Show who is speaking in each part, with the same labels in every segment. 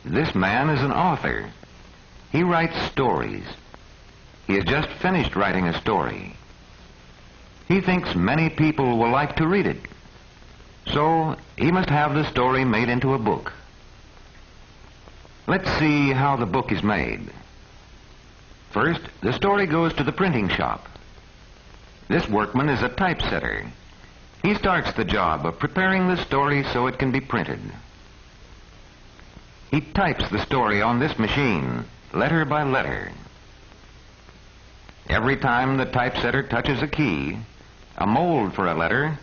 Speaker 1: This man is an author. He writes stories. He has just finished writing a story. He thinks many people will like to read it. So he must have the story made into a book. Let's see how the book is made. First, the story goes to the printing shop. This workman is a typesetter. He starts the job of preparing the story so it can be printed. He types the story on this machine, letter by letter. Every time the typesetter touches a key, a mold for a letter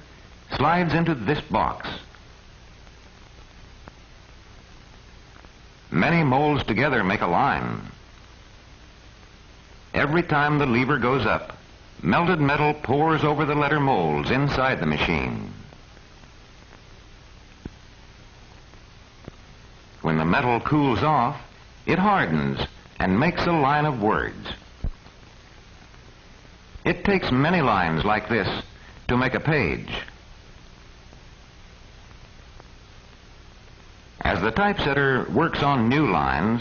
Speaker 1: slides into this box. Many molds together make a line. Every time the lever goes up, melted metal pours over the letter molds inside the machine. When the metal cools off, it hardens and makes a line of words. It takes many lines like this to make a page. As the typesetter works on new lines,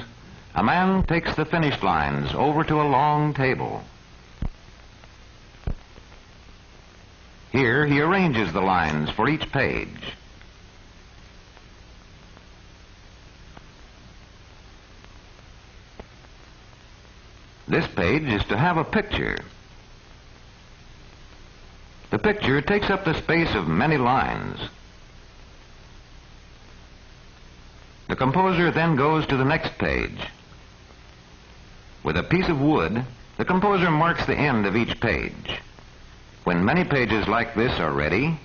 Speaker 1: a man takes the finished lines over to a long table. Here he arranges the lines for each page. This page is to have a picture. The picture takes up the space of many lines. The composer then goes to the next page. With a piece of wood, the composer marks the end of each page. When many pages like this are ready,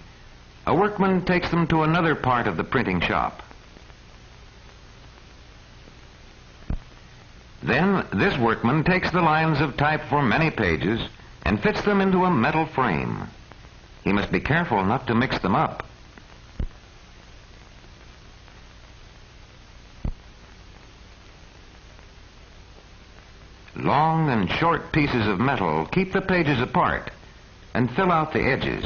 Speaker 1: a workman takes them to another part of the printing shop. Then this workman takes the lines of type for many pages and fits them into a metal frame. He must be careful not to mix them up. Long and short pieces of metal keep the pages apart and fill out the edges.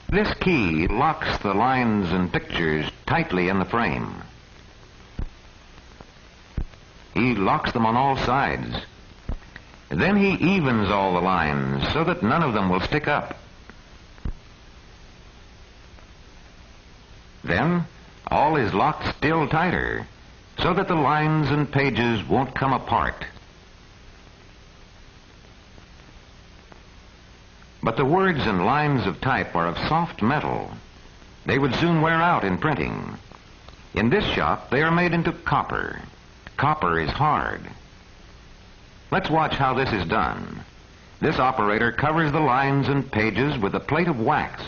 Speaker 1: This key locks the lines and pictures tightly in the frame. He locks them on all sides. Then he evens all the lines so that none of them will stick up. Then all is locked still tighter so that the lines and pages won't come apart. But the words and lines of type are of soft metal. They would soon wear out in printing. In this shop, they are made into copper. Copper is hard. Let's watch how this is done. This operator covers the lines and pages with a plate of wax.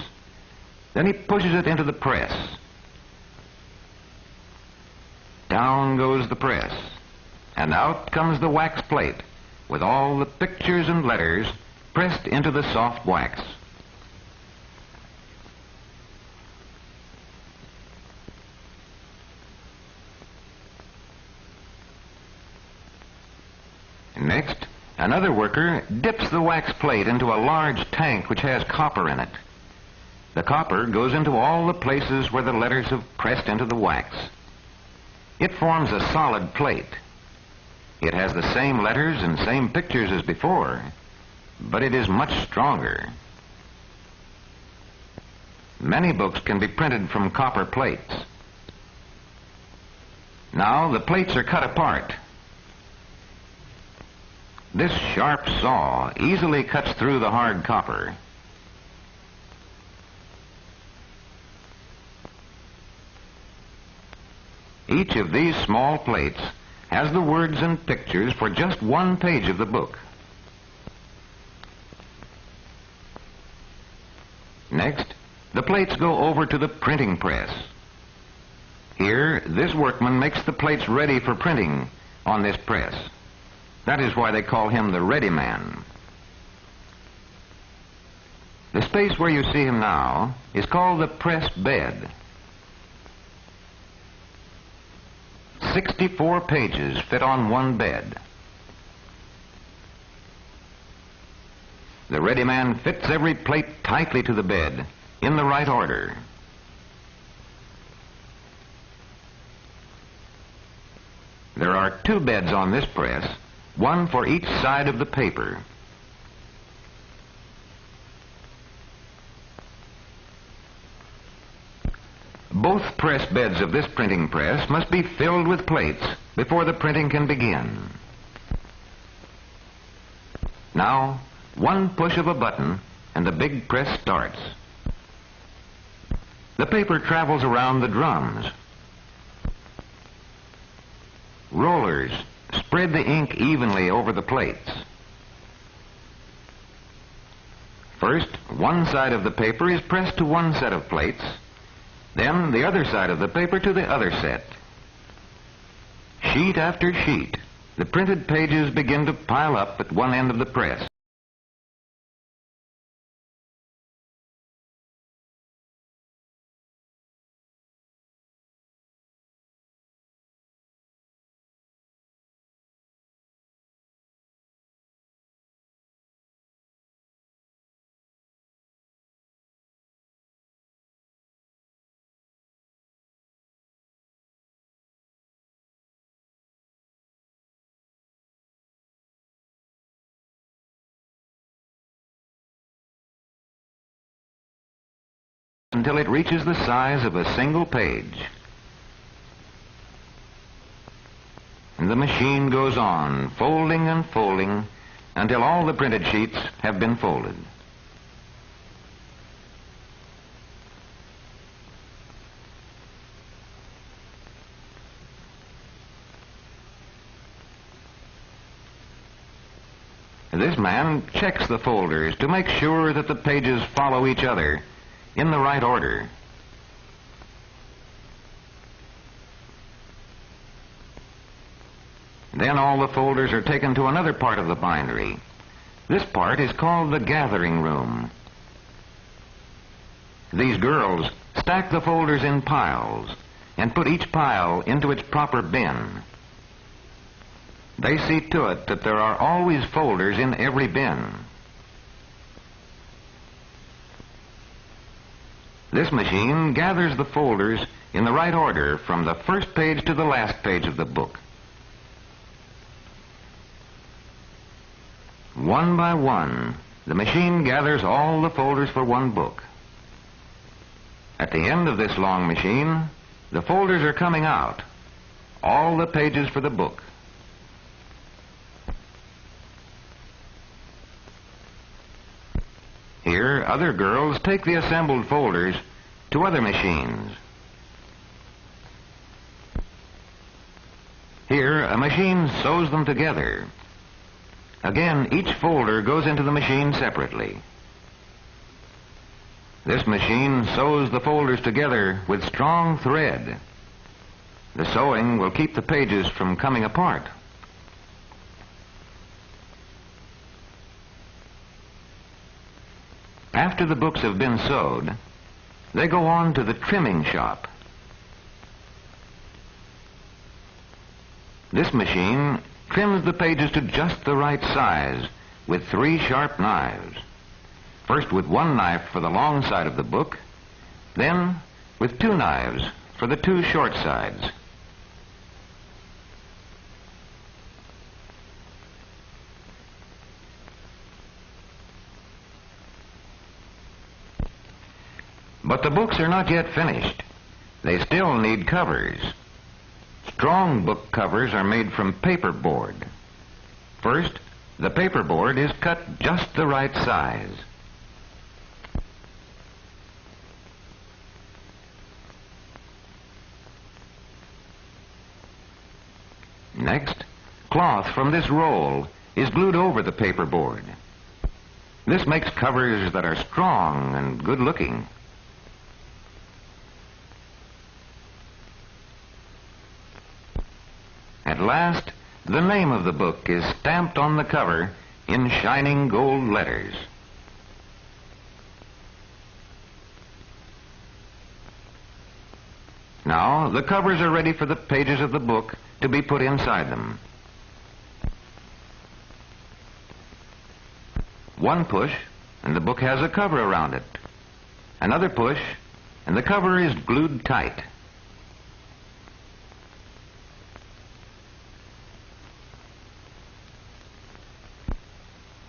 Speaker 1: Then he pushes it into the press. Down goes the press, and out comes the wax plate with all the pictures and letters pressed into the soft wax. Next, another worker dips the wax plate into a large tank which has copper in it. The copper goes into all the places where the letters have pressed into the wax. It forms a solid plate. It has the same letters and same pictures as before, but it is much stronger. Many books can be printed from copper plates. Now the plates are cut apart. This sharp saw easily cuts through the hard copper. Each of these small plates has the words and pictures for just one page of the book. Next, the plates go over to the printing press. Here, this workman makes the plates ready for printing on this press. That is why they call him the ready man. The space where you see him now is called the press bed. 64 pages fit on one bed. The ready man fits every plate tightly to the bed in the right order. are 2 beds on this press, one for each side of the paper. Both press beds of this printing press must be filled with plates before the printing can begin. Now, one push of a button and the big press starts. The paper travels around the drums. Rollers spread the ink evenly over the plates. First, one side of the paper is pressed to one set of plates, then the other side of the paper to the other set. Sheet after sheet, the printed pages begin to pile up at one end of the press. Until it reaches the size of a single page. And the machine goes on, folding and folding, until all the printed sheets have been folded. This man checks the folders to make sure that the pages follow each other in the right order. Then all the folders are taken to another part of the bindery. This part is called the gathering room. These girls stack the folders in piles and put each pile into its proper bin. They see to it that there are always folders in every bin. This machine gathers the folders in the right order from the first page to the last page of the book. One by one, the machine gathers all the folders for one book. At the end of this long machine, the folders are coming out, all the pages for the book. Here, other girls take the assembled folders to other machines. Here, a machine sews them together. Again, each folder goes into the machine separately. This machine sews the folders together with strong thread. The sewing will keep the pages from coming apart. After the books have been sewed, they go on to the trimming shop. This machine trims the pages to just the right size with 3 sharp knives. First with one knife for the long side of the book, then with 2 knives for the 2 short sides. But the books are not yet finished. They still need covers. Strong book covers are made from paperboard. First, the paperboard is cut just the right size. Next, cloth from this roll is glued over the paperboard. This makes covers that are strong and good-looking. At last, the name of the book is stamped on the cover in shining gold letters. Now, the covers are ready for the pages of the book to be put inside them. One push, and the book has a cover around it. Another push, and the cover is glued tight.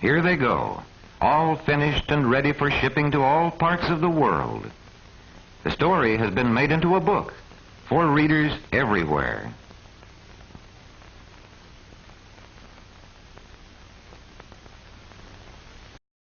Speaker 1: Here they go, all finished and ready for shipping to all parts of the world. The story has been made into a book for readers everywhere.